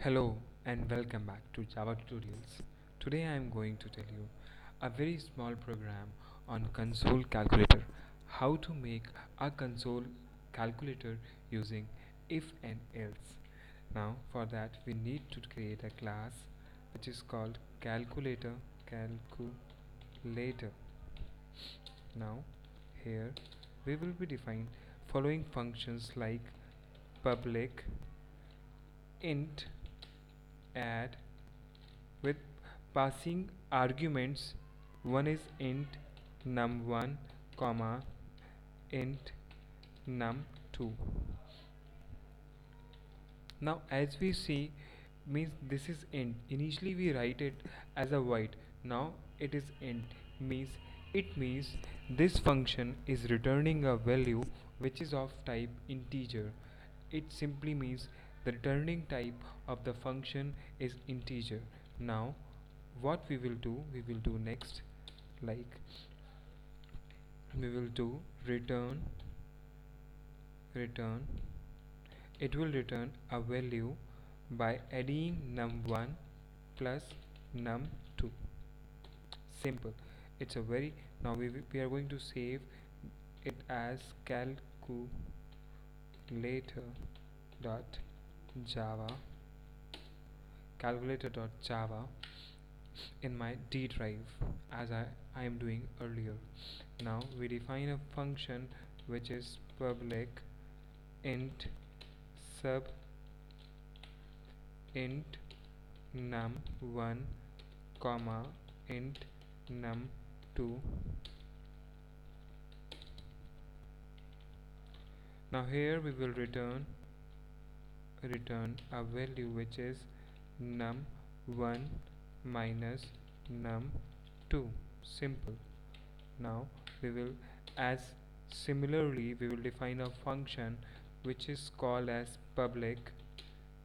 Hello and welcome back to Java Tutorials. Today I am going to tell you a very small program on console calculator. How to make a console calculator using if and else. Now for that we need to create a class which is called calculator. Now here we will be defining following functions like public int add with passing arguments. One is int num1 comma int num2. Now as we see, means this is int. Initially we write it as a void. Now it is int, means it means this function is returning a value which is of type integer. It simply means the returning type of the function is integer. Now what we will do next, like we will do return. It will return a value by adding num1 plus num2. Simple. It's a very, now we are going to save it as calculator.java in my D drive, as I am doing earlier. Now we define a function which is public int sub int num1 comma int num2. Now here we will return a value which is num1 minus num2. Simple. Now we will, as similarly we will define a function which is called as public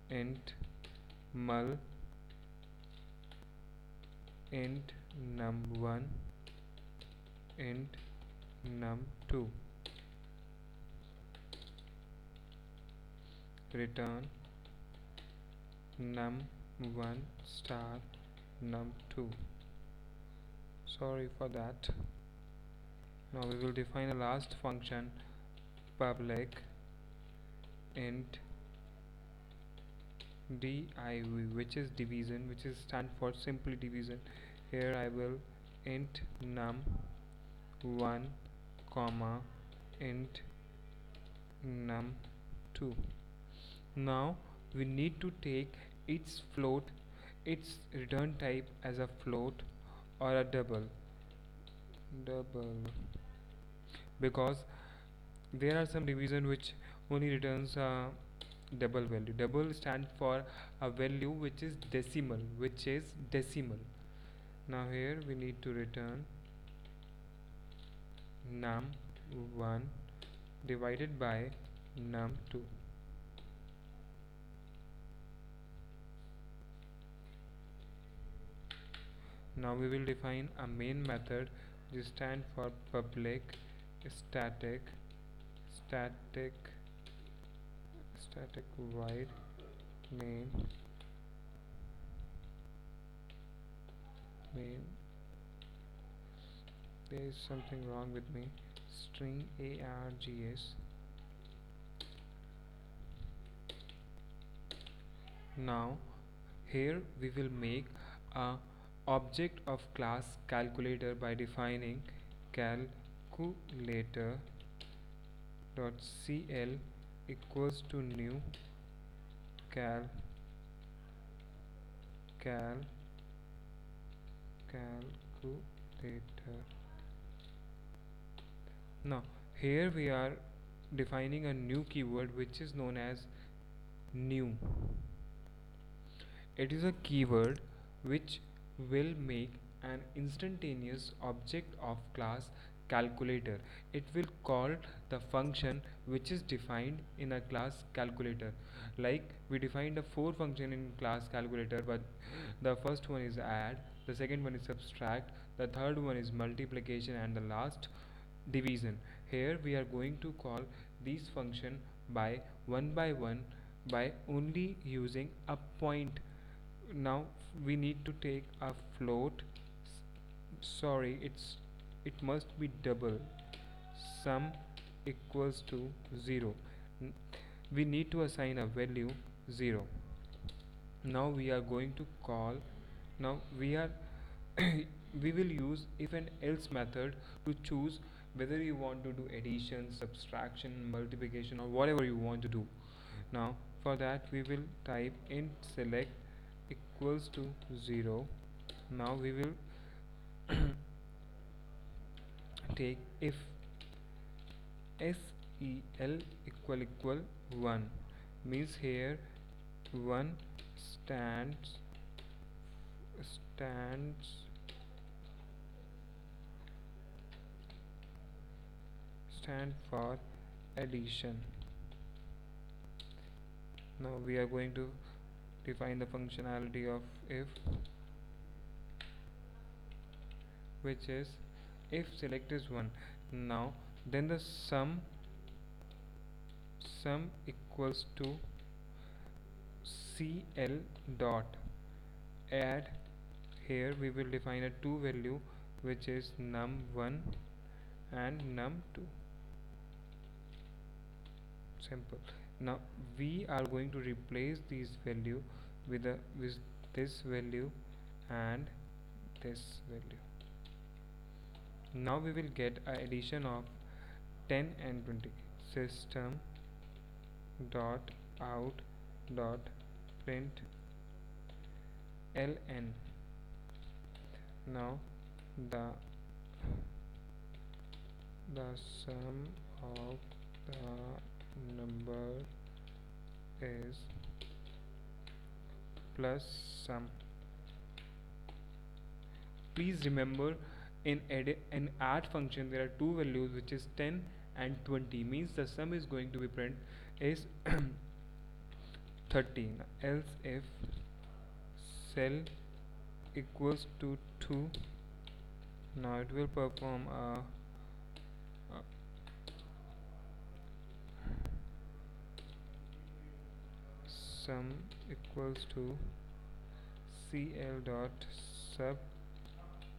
int mul int num1 int num2. Return num1 star num2. Sorry for that. Now we will define a last function public int div, which is division, which is stand for simply division. Here I will int num1 comma int num2. Now we need to take its return type as a float or a double, because there are some division which only returns a double value. Double stand for a value which is decimal. Now here we need to return num1 divided by num2. Now we will define a main method which stand for public static void main. There is something wrong with me. String args. Now here we will make a object of class calculator by defining calculator dot cl equals to new calculator. Now here we are defining a new keyword which is known as new. It is a keyword which will make an instantaneous object of class calculator. It will call the function which is defined in a class calculator. Like we defined a 4 function in class calculator, but the first one is add, the second one is subtract, the third one is multiplication, and the last division. Here we are going to call these function by one by only using a point. Now we need to take a float. Sorry, it must be double. Sum equals to 0. N- we need to assign a value 0. Now we are going to call. Now we are we will use if and else method to choose whether you want to do addition, subtraction, multiplication, or whatever you want to do. Now for that we will type int select equals to 0. Now we will take if SEL equal 1, means here 1 stands stand for addition. Now we are going to define the functionality of if, which is if select is 1. Now then the sum equals to CL dot add. Here we will define a two value, which is num1 and num2. Simple. Now we are going to replace these value with this value and this value. Now we will get a addition of 10 and 20. System dot out dot print ln. Now the sum of the number is plus sum. Please remember, in add function there are two values, which is 10 and 20, means the sum is going to be print is 13. Else if cell equals to 2, now it will perform a sum equals to CL dot sub.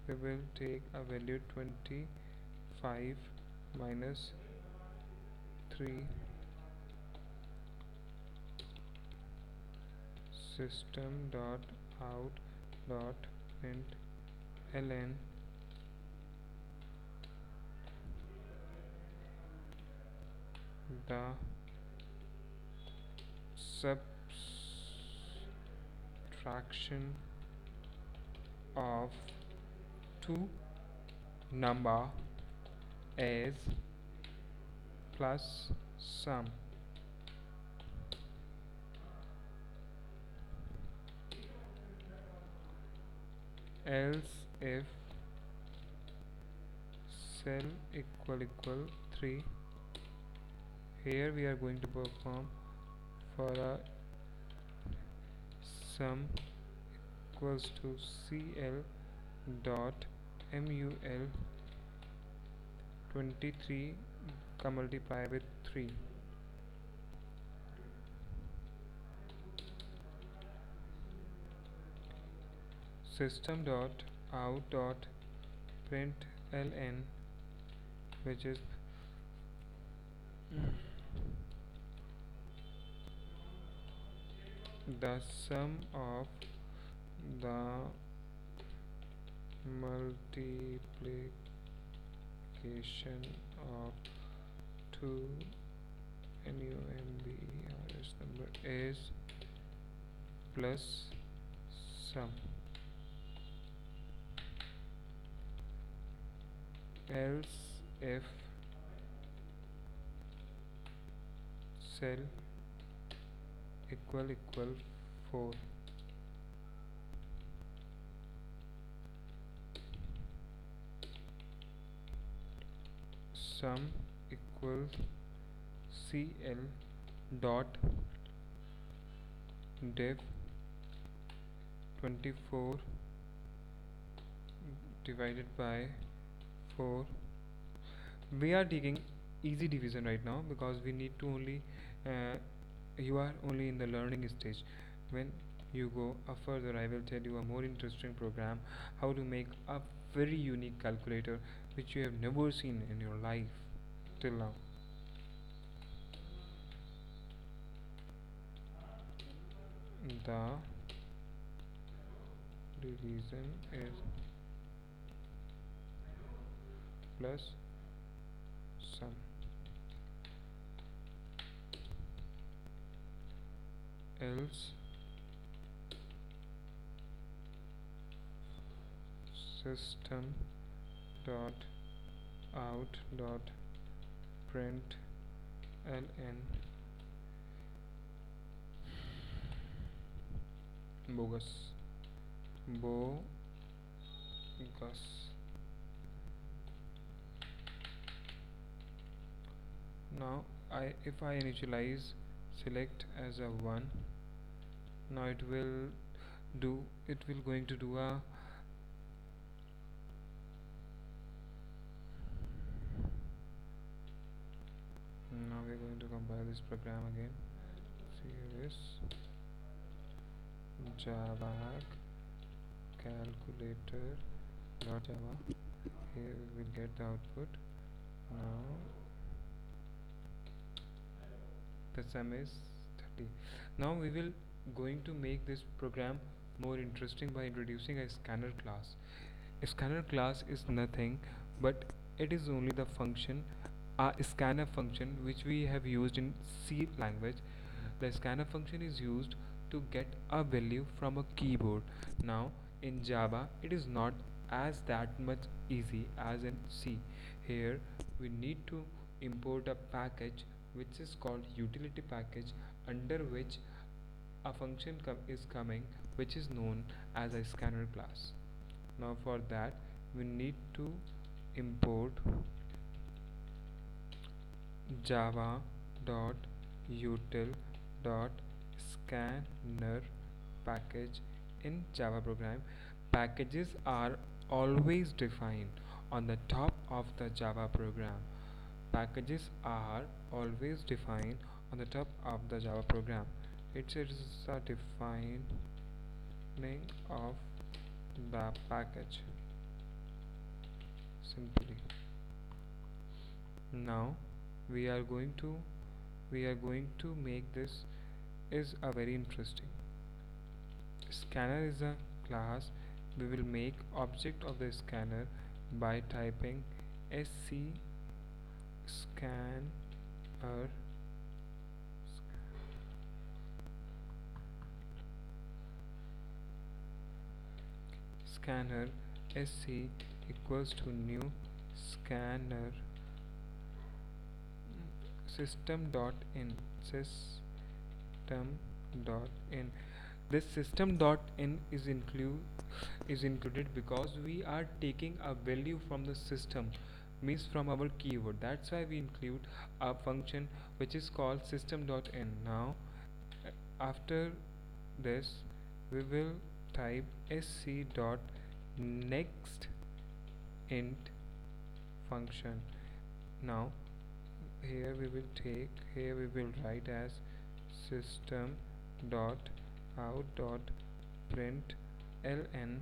We will take a value 25 minus 3. System dot out dot print ln. The subtraction of two number is plus sum. Else if cell equal 3, here we are going to perform for a sum equals to CL dot mul 23 multiply with 3. System dot out dot print ln, which is the sum of the multiplication of two NUMBERS number is plus sum. Else if cell equal 4, sum equals CL dot div 24 divided by 4. We are taking easy division right now because we need to only you are only in the learning stage. When you go further, I will tell you a more interesting program how to make a very unique calculator which you have never seen in your life till now. The division is plus sum. Else system dot out dot print ln bogus bogus. Now if I initialize select as a 1, now it will going to do a now we're going to compile this program again. See this java calculator dot java. Here we will get the output. Now the sum is 30. Now we will going to make this program more interesting by introducing a scanner class. A scanner class is nothing but it is only the function, a scanner function which we have used in C language. The scanner function is used to get a value from a keyboard. Now in Java it is not as that much easy as in C. Here we need to import a package which is called utility package, under which a function is coming which is known as a scanner class. Now for that we need to import java dot util dot scanner package. In Java program, packages are always defined on the top of the Java program. Packages are always defined on the top of the Java program. It is a defining of the package simply. Now we are going to make this is a very interesting. Scanner is a class. We will make object of the scanner by typing sc scanner scanner sc equals to new scanner system.in. This system.in is included because we are taking a value from the system, means from our keyword. That's why we include a function which is called system.in. Now after this we will type sc dot next int function. Now here we will write as system dot out dot print ln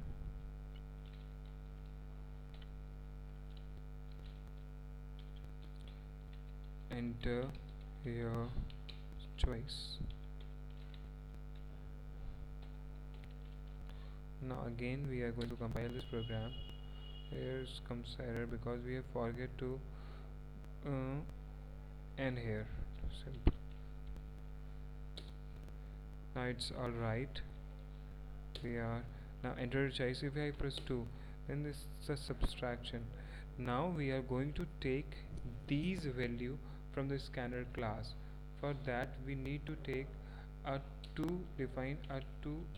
enter your choice. Now again we are going to compile this program. Here comes error because we have forget to end here. Simple. Now it's alright. We are now enter choice. If I press 2, then this is a subtraction. Now we are going to take these value from the scanner class. For that we need to take a define a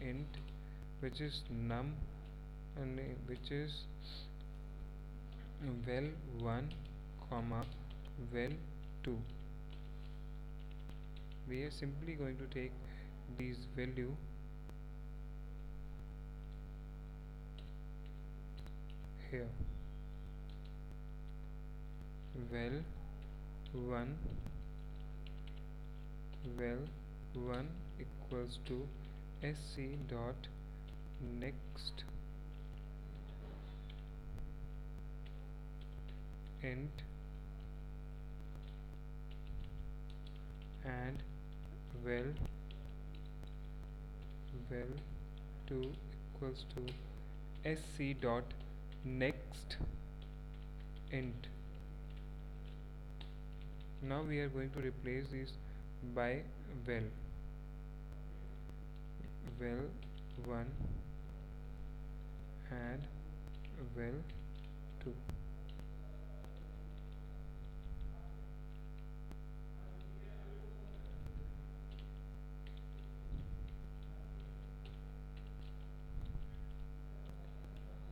int which is num and which is val1 comma val2. We are simply going to take these value here, val1 val 1 equals to sc dot next int and well 2 equals to sc dot next int. Now we are going to replace this by well 1 and well 2.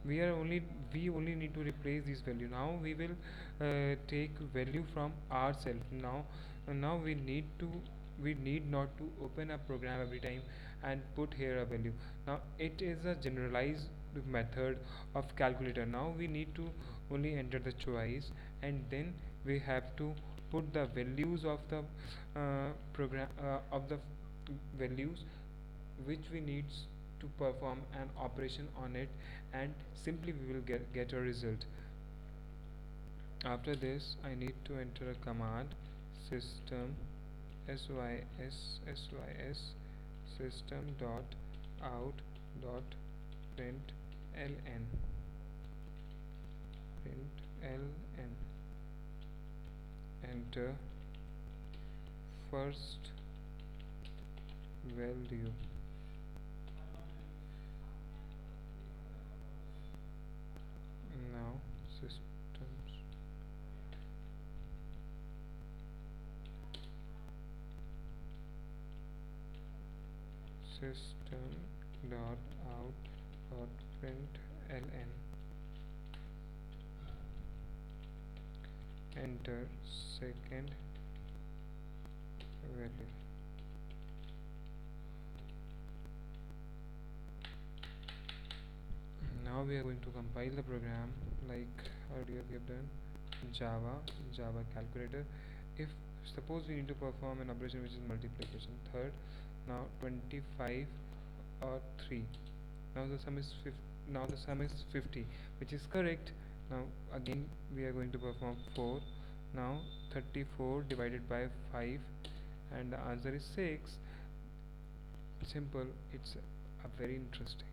We only need to replace this value. Now we will take value from ourselves. Now we need not to open a program every time and put here a value. Now it is a generalized method of calculator. Now we need to only enter the choice, and then we have to put the values of the program of the values which we need to perform an operation on it, and simply we will get a result. After this I need to enter a command system sys system dot out dot print ln enter first value. Now systems system dot out dot print ln enter second value. Now we are going to compile the program like earlier we have done. Java calculator. If suppose we need to perform an operation which is multiplication, third. Now 25 or 3. Now the sum is 50, which is correct. Now again we are going to perform 4. Now 34 divided by 5, and the answer is 6. Simple. It's a very interesting.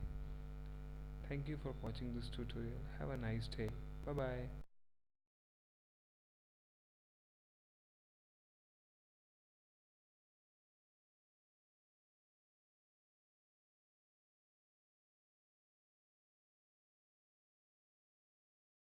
Thank you for watching this tutorial. Have a nice day. Bye bye.